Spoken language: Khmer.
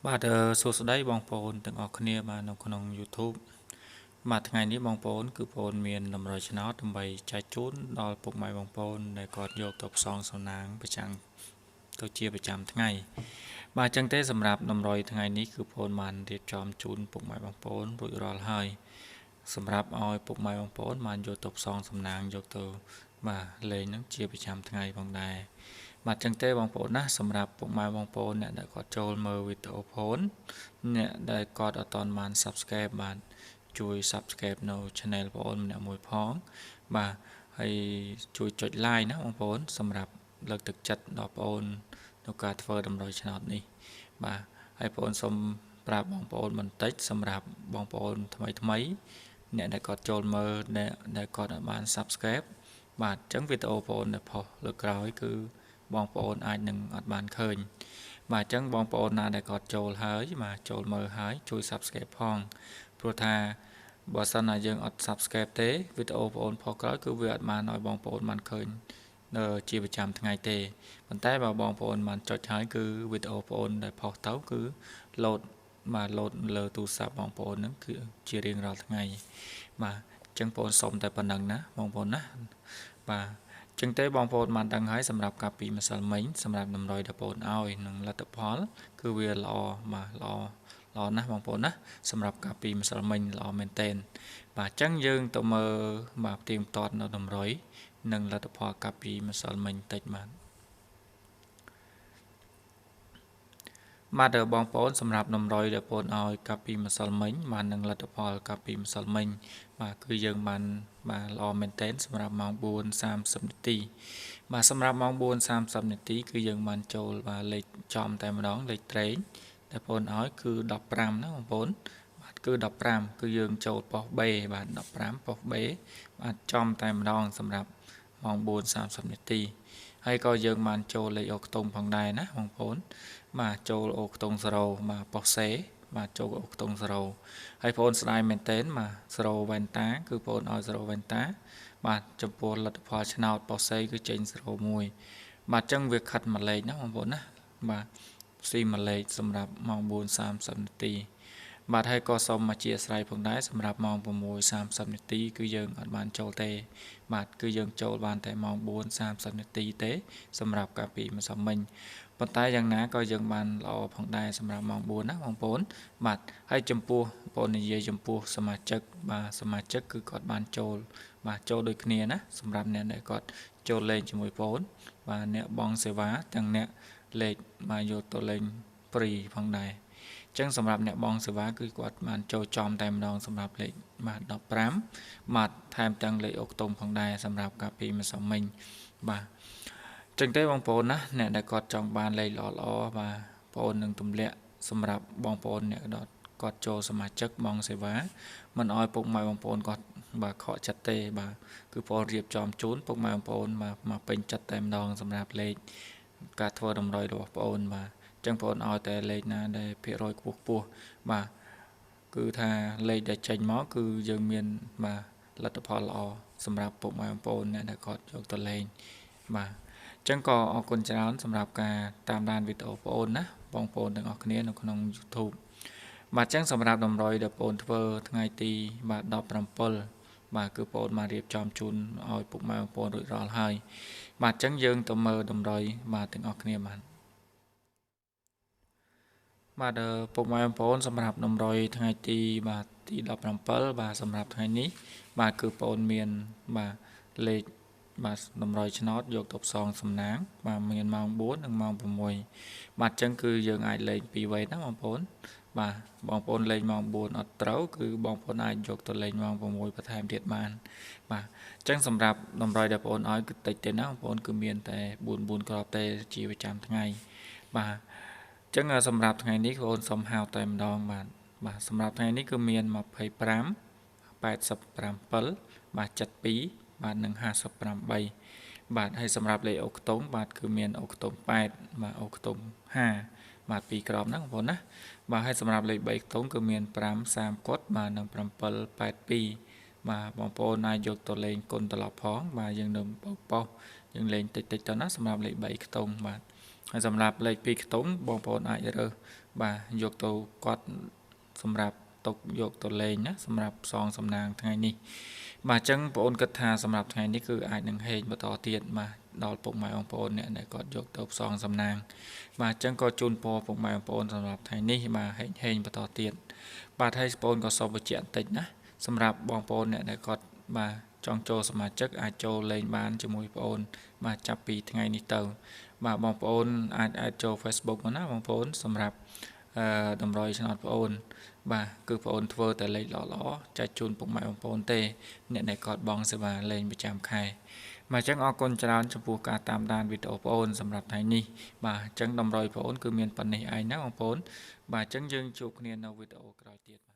បាទសួស្តីបងប្អូនទាំងអស់គ្នាបាទនៅក្នុង YouTube បាទថ្ងៃនេះបងប្អូនគឺបងប្អូនមានតម្រូវឆ្នោតដើម្បីចែកជូនដល់ពុកម៉ែបងប្អូនដែលគាត់យកទៅផ្សងសំណាងប្រចាំទៅជាប្រចាំថ្ងៃបាទអញ្ចឹងទេសម្រាប់តម្រុយថ្ងៃនេះគឺបងប្អូនបានរៀបចំជូនពុកម៉ែបងប្អូនរួចរាល់ហើយសម្រាប់ឲ្យពុកម៉ែបងប្អូនបានយកទៅផ្សងសំណាងយកទៅបាទលេងនឹងជាប្រចាំថ្ងៃផងដែរបាទចឹងទេបងប្អូនណាសម្រាប់ពុកម៉ែបងប្អូនអ្នកដែលគាត់ចូលមើលវីដេអូបងប្អូនអ្នកដែលគាត់អត់ទាន់បាន Subscribe បាទជួយ Subscribe នៅ Channel បងប្អូនម្នាក់មួយផងបាទហើយជួយចុច Like ណាបងប្អូនសម្រាប់លើកទឹកចិត្តដល់បងប្អូនក្នុងការធ្វើតម្រុយឆ្នោតនេះបាទហើយបងប្អូនសូមប្រាប់បងប្អូនបន្តិចសម្រាប់បងប្អូនថ្មីអ្នកដែលគាត់ចូលមើលដែលគាត់អត់បាន Subscribe បាទអញ្ចឹងវីដេអូបងប្អូនដែលផុសលើក្រោយគឺបងប្អូនអាចនឹងអត់បានឃើញបាទអញ្ចឹងបងប្អូនណាដែលគាត់ចូលហើយបាទចូលមើលហើយជួយ Subscribe ផងព្រោះថាបើសិនណាយើងអត់ Subscribe ទេវីដេអូបងប្អូនផុសក្រោយគឺវាអត់បានឲ្យបងប្អូនបានឃើញនៅជាប្រចាំថ្ងៃទេប៉ុន្តែបើបងប្អូនបានចុចហើយគឺវីដេអូបងប្អូនដែលផុសទៅគឺ load លើទូរស័ព្ទបងប្អូនហ្នឹងគឺជារៀងរាល់ថ្ងៃបាទអញ្ចឹងបងប្អូនសុំតែប៉ុណ្្នឹងណាបងប្អូនណាបាទចឹងទេបងប្អូនបានដឹងហើយសម្រាប់កាពីម្សិលមិញសម្រាប់តម្រុយដល់បងប្អូនឲ្យនឹងលទ្ធផលគឺវាល្អបាទល្អណាស់បងប្អូនណាសម្រាប់កាពីម្សិលមិញល្អមែនទែនបាទអញ្ចឹងយើងទៅមើលបាទផ្ទៀងផ្ទាត់នៅតម្រុយនិងលទ្ធផលកាពីម្សិលមិញតិចបាទបងប្អូនសម្រាប់តម្រុយដែលបងប្អូនឲ្យកាពីម្សិលមិញបាននឹងលទ្ធផលកាពីម្សិលមិញបាទគឺយើងបានបាទល្អមែនទែនសម្រាប់ម៉ោង 4:30 នាទីបាទសម្រាប់ម៉ោង 4:30 នាទីគឺយើងបានចូលបាទលេខចំតែម្ដងលេខត្រេងដែលបងប្អូនឲ្យគឺ15ណាបងប្អូនបាទគឺ15គឺយើងចូលប៉ុស B បាទ15ប៉ុស B បាទចំតែម្ដងសម្រាប់ម៉ោង 4:30 នាទីហើយក៏យើងបានចូលលេខអូខ្ទង់ផងដែរណាបងប្អូនបាទចូលអូខ្ទង់0បាទប៉ុស C បាទចូលអូខ្ទង់0ហើយបងប្អូនស្ដាយមែនទែនបាទ0វ៉ែនតាគឺបងប្អូនឲ្យ0វ៉ែនតាបាទចំពោះលទ្ធផលឆ្នោតប៉ុស C គឺចេញ01បាទអញ្ចឹងវាខិតមួយលេខណាបងប្អូនណាបាទស៊ីមួយលេខសម្រាប់ម៉ោង 4:30 នាទីបាទហើយក៏សូមអធិស្ឋានផងដែរសម្រាប់ម៉ោង 6:30 នាទីគឺយើងអត់បានចូលទេបាទគឺយើងចូលបានតែម៉ោង 4:30 នាទីទេសម្រាប់កាពីម្សិលមិញប៉ុន្តែយ៉ាងណាក៏យើងបានល្អផងដែរសម្រាប់ម៉ោង 4ណាបងប្អូនបាទហើយចំពោះបងប្អូននិយាយចំពោះសមាជិកបាទសមាជិកគឺគាត់បានចូលបាទចូលដូចគ្នាណាសម្រាប់អ្នកដែលគាត់ចូលលេងជាមួយបងប្អូនបាទអ្នកបងសេវាទាំងអ្នកលេខបាទយកទៅលេងព្រីផងដែរអញ្ចឹងសម្រាប់អ្នកបងសេវាគឺគាត់បានចូលចំតែម្ដងសម្រាប់លេខបាទ15បាទថែមទាំងលេខអូខ្ទង់ផងដែរសម្រាប់កាពីម្សិលមិញបាទចឹងទេបងប្អូនណាអ្នកដែលគាត់ចង់បានលេខល្អបាទបងប្អូននឹងទម្លាក់សម្រាប់បងប្អូនអ្នកគាត់ចូលសមាជិកបងសេវាមិនអោយពុកម៉ែបងប្អូនគាត់បាទខកចិត្តទេបាទគឺបងរៀបចំជូនពុកម៉ែបងប្អូនមកពេញចិត្តតែម្ដងសម្រាប់លេខការធ្វើតម្រុយរបស់បងប្អូនបាទចឹងបងប្អូនឲ្យតែលេខណាដែលភាគរយខ្ពស់បាទគឺថាលេខដែលចេញមកគឺយើងមានបាទលទ្ធផលល្អសម្រាប់ពុកម៉ែបងប្អូនអ្នកដែលគាត់យកទៅលេងបាទចឹងក៏អរគុណច្រើនសម្រាប់ការតាមដានវីដេអូបងប្អូនណាបងប្អូនទាំងអស់គ្នានៅក្នុង YouTube បាទចឹងសម្រាប់តម្រុយដែលបងប្អូនធ្វើថ្ងៃទីបាទ17បាទគឺបងប្អូនបានរៀបចំជូនឲ្យពុកម៉ែបងប្អូនរួចរាល់ហើយបាទចឹងយើងទៅមើលតម្រុយបាទទាំងអស់គ្នាបាទពុកម៉ែបងប្អូនសម្រាប់តម្រុយថ្ងៃទីបាទទី17បាទសម្រាប់ថ្ងៃនេះបាទគឺបងប្អូនមានបាទលេខបាទតម្រុយឆ្នោតយកទៅផ្សងសំណាងបាទមានម៉ោង4និងម៉ោង6បាទអញ្ចឹងគឺយើងអាចលេខ2វេតណាបងប្អូនបាទបងប្អូនលេខម៉ោង4អត់ត្រូវគឺបងប្អូនអាចយកទៅលេខម៉ោង6បន្ថែមទៀតបានបាទអញ្ចឹងសម្រាប់តម្រុយដែលបងប្អូនឲ្យគឺតិចទេណាបងប្អូនគឺមានតែ4គ្រាប់ទេជាប្រចាំថ្ងៃបាទអញ្ចឹងសម្រាប់ថ្ងៃនេះបងប្អូនសុំហៅតែម្ដងបាទសម្រាប់ថ្ងៃនេះគឺមាន25 87បាទ72បាទនិង58បាទហើយសម្រាប់លេខអូខ្ទង់បាទគឺមានអូខ្ទង់8បាទអូខ្ទង់5បាទ2គ្រាប់ណាបងប្អូនណាបាទហើយសម្រាប់លេខ3ខ្ទង់គឺមាន5 30គត់បាទនិង782បាទបងប្អូនអាចយកទៅលេងគុណត្រឡប់ផងបាទយើងនៅបោកយើងលេងតិចទៅណាសម្រាប់លេខ3ខ្ទង់បាទ ហើយសម្រាប់លេខ2ខ្ទង់បងប្អូនអាចរើសបាទយកទៅគាត់សម្រាប់ទុកយកទៅលេងណាសម្រាប់ផ្សងសំណាងថ្ងៃនេះបាទអញ្ចឹងបងប្អូនគិតថាសម្រាប់ថ្ងៃនេះគឺអាចនឹងហេងបន្តទៀតបាទដល់ពុកម៉ែបងប្អូនអ្នកដែលគាត់យកទៅផ្សងសំណាងបាទអញ្ចឹងក៏ជូនពរពុកម៉ែបងប្អូនសម្រាប់ថ្ងៃនេះបាទហេងបន្តទៀតបាទហើយបងប្អូនក៏សូមបញ្ជាក់បន្តិចណាសម្រាប់បងប្អូនអ្នកដែលគាត់បាទចង់ចូលសមាជិកអាចចូលលេងបានជាមួយបងប្អូនបាទចាប់ពីថ្ងៃនេះទៅបាទបងប្អូនអាចចូល Facebook មកណាបងប្អូនសម្រាប់តម្រុយឆ្នោតបងប្អូនបាទគឺបងប្អូនធ្វើតែលេខល្អៗចែកជូនពុកម៉ែបងប្អូនទេអ្នកដែលគាត់បង់សេវាលេងប្រចាំខែបាទអញ្ចឹងអរគុណច្រើនចំពោះការតាមដានវីដេអូបងប្អូនសម្រាប់ថ្ងៃនេះបាទអញ្ចឹងតម្រុយបងប្អូនគឺមានប៉ុណ្ណេះឯងណាបងប្អូនបាទអញ្ចឹងយើងជួបគ្នានៅវីដេអូក្រោយទៀត